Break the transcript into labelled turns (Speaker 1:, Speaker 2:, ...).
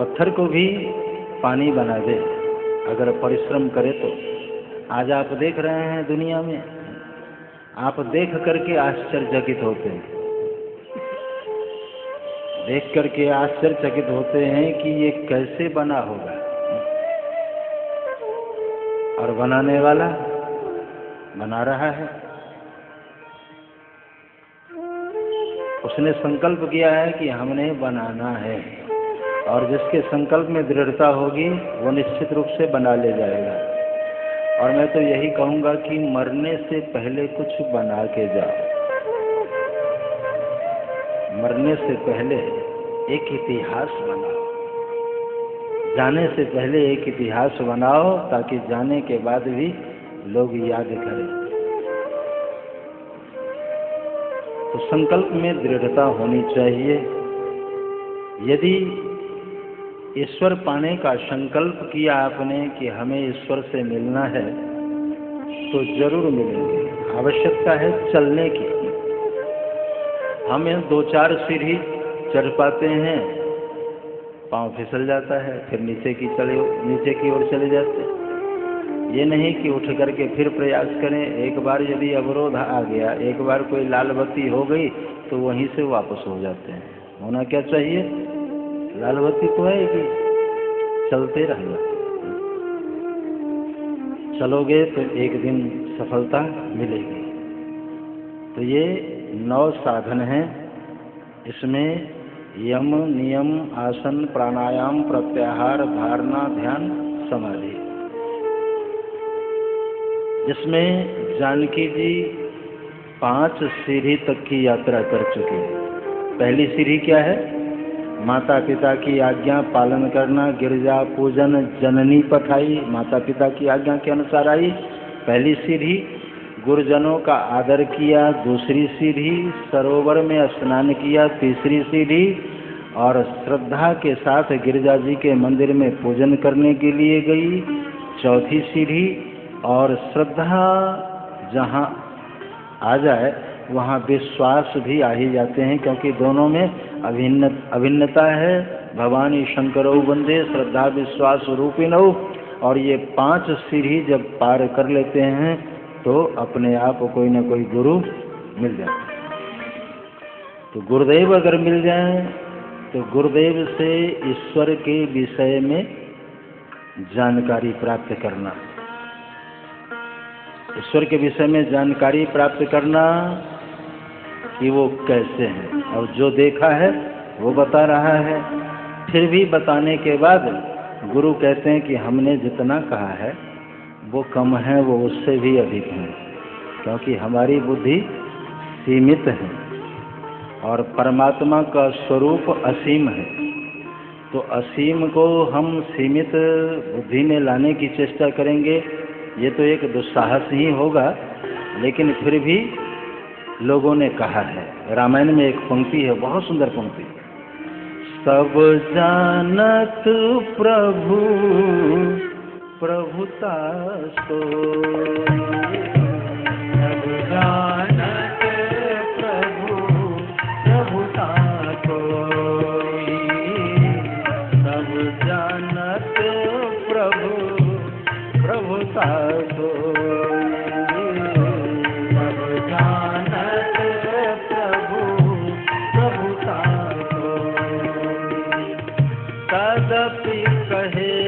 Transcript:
Speaker 1: पत्थर को भी पानी बना दे अगर परिश्रम करे तो। आज आप देख रहे हैं दुनिया में, आप देख करके आश्चर्यचकित होते हैं, देख करके आश्चर्यचकित होते हैं कि ये कैसे बना होगा। और बनाने वाला बना रहा है, उसने संकल्प किया है कि हमने बनाना है, और जिसके संकल्प में दृढ़ता होगी वो निश्चित रूप से बना ले जाएगा। और मैं तो यही कहूँगा कि मरने से पहले कुछ बना के जाओ, मरने से पहले एक इतिहास बनाओ, जाने से पहले एक इतिहास बनाओ, ताकि जाने के बाद भी लोग याद करें। तो संकल्प में दृढ़ता होनी चाहिए। यदि ईश्वर पाने का संकल्प किया आपने कि हमें ईश्वर से मिलना है, तो जरूर मिलेंगे। आवश्यकता है चलने की। हमें 2-4 सीढ़ी चढ़ पाते हैं, पांव फिसल जाता है, फिर नीचे की ओर चले जाते हैं। ये नहीं कि उठ करके फिर प्रयास करें। एक बार यदि अवरोध आ गया, एक बार कोई लाल बत्ती हो गई, तो वहीं से वापस हो जाते हैं। होना क्या चाहिए? लाल बत्ती तो आएगी, चलते रहना। चलोगे तो एक दिन सफलता मिलेगी। तो ये 9 साधन हैं। इसमें यम, नियम, आसन, प्राणायाम, प्रत्याहार, धारणा, ध्यान, समाधि, जिसमें जानकी जी 5 सीढ़ी तक की यात्रा कर चुके हैं। पहली सीढ़ी क्या है? माता पिता की आज्ञा पालन करना, गिरजा पूजन, जननी पठाई, माता पिता की आज्ञा के अनुसार आई, पहली सीढ़ी। गुरुजनों का आदर किया, दूसरी सीढ़ी। सरोवर में स्नान किया, तीसरी सीढ़ी। और श्रद्धा के साथ गिरजा जी के मंदिर में पूजन करने के लिए गई, चौथी सीढ़ी। और श्रद्धा जहाँ आ जाए वहाँ विश्वास भी आ ही जाते हैं, क्योंकि दोनों में अभिन्नता है। भवानी शंकरौ वंदे श्रद्धा विश्वास रूपिणौ। और ये 5 सीढ़ी जब पार कर लेते हैं तो अपने आप कोई न कोई गुरु मिल जाता है। तो गुरुदेव अगर मिल जाए तो गुरुदेव से ईश्वर के विषय में जानकारी प्राप्त करना, ईश्वर के विषय में जानकारी प्राप्त करना कि वो कैसे हैं। और जो देखा है वो बता रहा है। फिर भी बताने के बाद गुरु कहते हैं कि हमने जितना कहा है वो कम है, वो उससे भी अधिक है, क्योंकि हमारी बुद्धि सीमित है और परमात्मा का स्वरूप असीम है। तो असीम को हम सीमित बुद्धि में लाने की चेष्टा करेंगे, ये तो एक दुस्साहस ही होगा। लेकिन फिर भी लोगों ने कहा है। रामायण में एक पंक्ति है, बहुत सुंदर पंक्ति। सब जानत प्रभु प्रभुता सोई, सब जानत प्रभु प्रभुता सोई, सब जानत प्रभु प्रभुता सोई, सब जानत प्रभु प्रभुता सोई। तदपि कहे